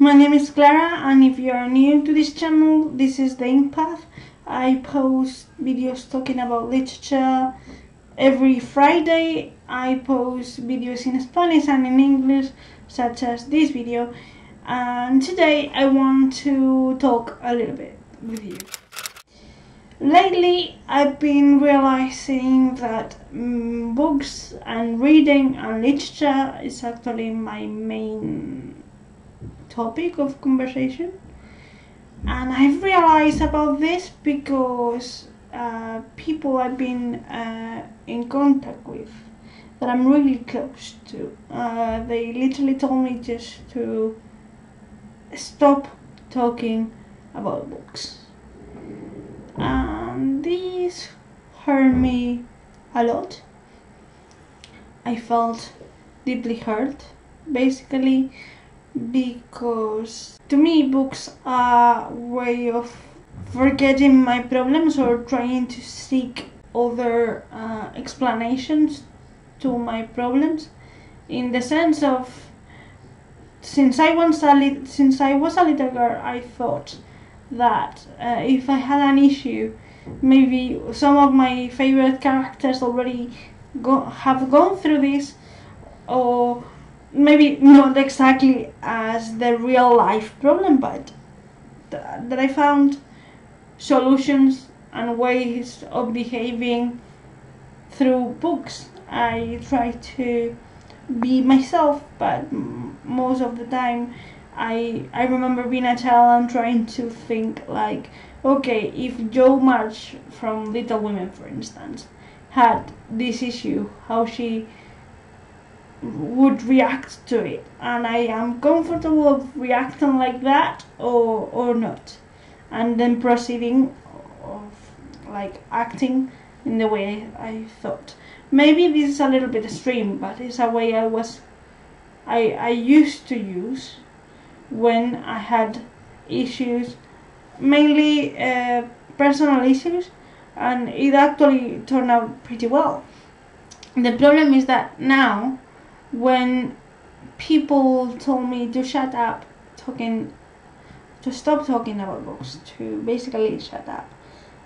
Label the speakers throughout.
Speaker 1: My name is Clara, and if you are new to this channel, this is the Path. I post videos talking about literature. Every Friday I post videos in Spanish and in English, such as this video. And today I want to talk a little bit with you. Lately I've been realizing that books and reading and literature is actually my main topic of conversation, and I've realized about this because people I've been in contact with that I'm really close to, they literally told me just to stop talking about books, and this hurt me a lot. I felt deeply hurt, basically, because to me books are a way of forgetting my problems or trying to seek other explanations to my problems, in the sense of since I was a little girl, I thought that if I had an issue, maybe some of my favorite characters already have gone through this, or maybe not exactly as the real life problem, but that I found solutions and ways of behaving through books. I try to be myself, but most of the time I remember being a child and trying to think like, okay, if Jo March from Little Women, for instance, had this issue, how she would react to it, and I am comfortable reacting like that or not, and then proceeding of like acting in the way I thought. Maybe this is a little bit extreme, but it's a way I used to use when I had issues, mainly personal issues, and it actually turned out pretty well. The problem is that now, when people told me to shut up to stop talking about books, to basically shut up,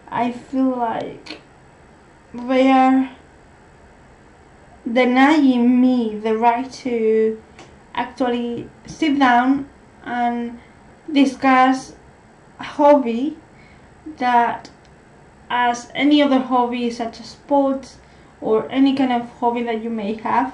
Speaker 1: I feel like they are denying me the right to actually sit down and discuss a hobby that, as any other hobby such as sports or any kind of hobby that you may have,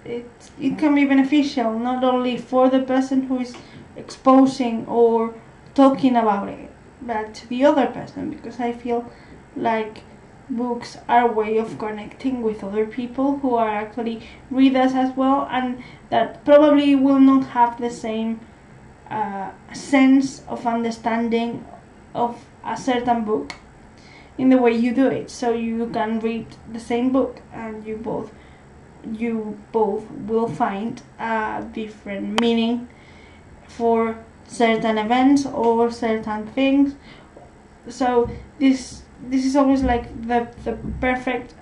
Speaker 1: it can be beneficial not only for the person who is exposing or talking about it, but to the other person, because I feel like books are a way of connecting with other people who are actually readers as well, and that probably will not have the same sense of understanding of a certain book in the way you do it. So you can read the same book and you both will find a different meaning for certain events or certain things. So this is always like the perfect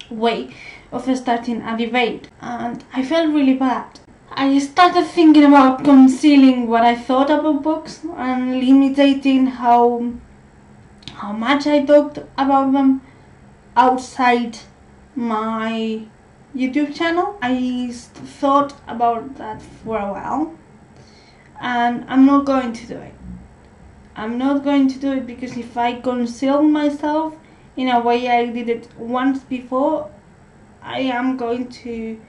Speaker 1: way of starting a debate, and I felt really bad. I started thinking about concealing what I thought about books and limiting how much I talked about them outside my YouTube channel. I thought about that for a while, and I'm not going to do it. I'm not going to do it because if I conceal myself in a way I did it once before, I am going to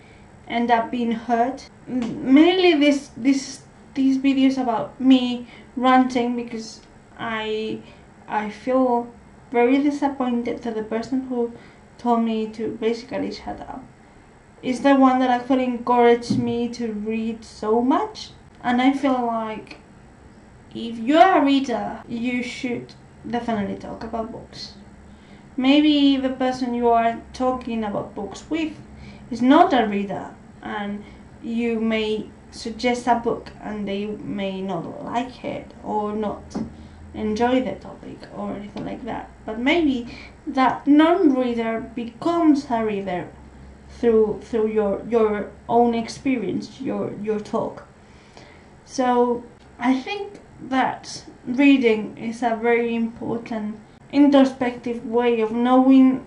Speaker 1: end up being hurt. Mainly these videos about me ranting because I feel very disappointed to the person who told me to basically shut up. Is the one that actually encouraged me to read so much, and I feel like if you're a reader, you should definitely talk about books. Maybe the person you are talking about books with is not a reader, and you may suggest a book and they may not like it or not enjoy the topic or anything like that, but maybe that non-reader becomes a reader through your own experience, your talk. So I think that reading is a very important introspective way of knowing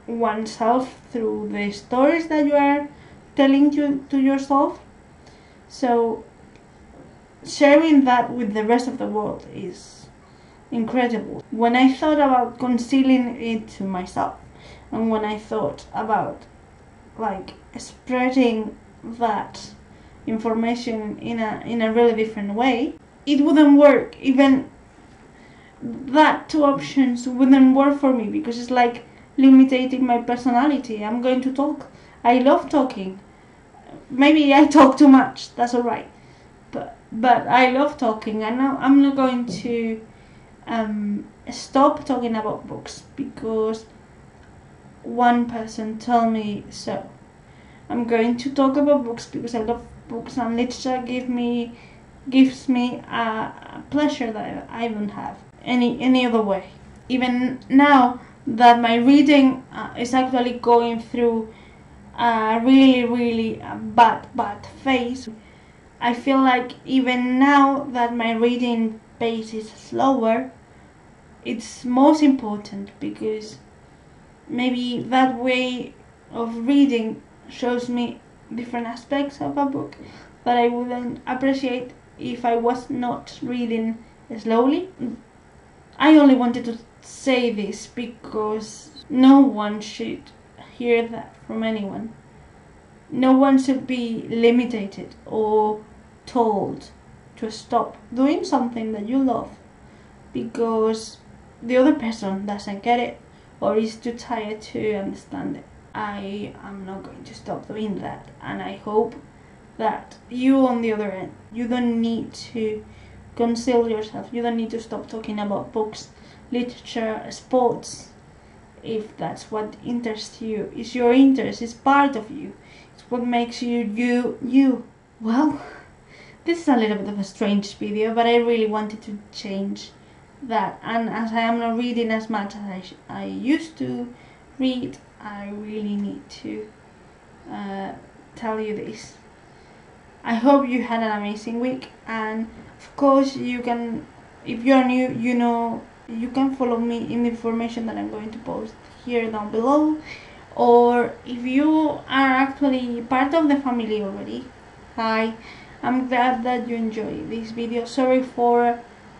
Speaker 1: oneself through the stories that you are telling to yourself. So sharing that with the rest of the world is incredible. When I thought about concealing it to myself, and when I thought about like spreading that information in a really different way, it wouldn't work. Even that two options wouldn't work for me, because it's like limiting my personality. I'm going to talk. I love talking. Maybe I talk too much, that's alright. But I love talking, and I'm not going to stop talking about books because one person told me so. I'm going to talk about books because I love books, and literature gives me a pleasure that I don't have any other way. Even now that my reading is actually going through a really bad phase, I feel like even now that my reading pace is slower, it's most important, because maybe that way of reading shows me different aspects of a book that I wouldn't appreciate if I was not reading slowly. I only wanted to say this because no one should hear that from anyone. No one should be limited or told to stop doing something that you love because the other person doesn't get it or is too tired to understand it. I am not going to stop doing that, and I hope that you on the other end, you don't need to conceal yourself. You don't need to stop talking about books, literature, sports, if that's what interests you. It's your interest, it's part of you. It's what makes you. Well, this is a little bit of a strange video, but I really wanted to change that. And as I am not reading as much as I used to read, I really need to tell you this. I hope you had an amazing week, and of course you can, if you're new, you can follow me in the information that I'm going to post here down below, or if you are actually part of the family already, hi, I'm glad that you enjoy this video. Sorry for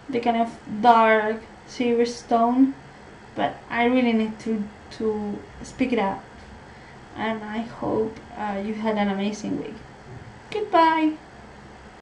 Speaker 1: the kind of dark, serious tone, but I really need to speak it out, and I hope you had an amazing week. Goodbye.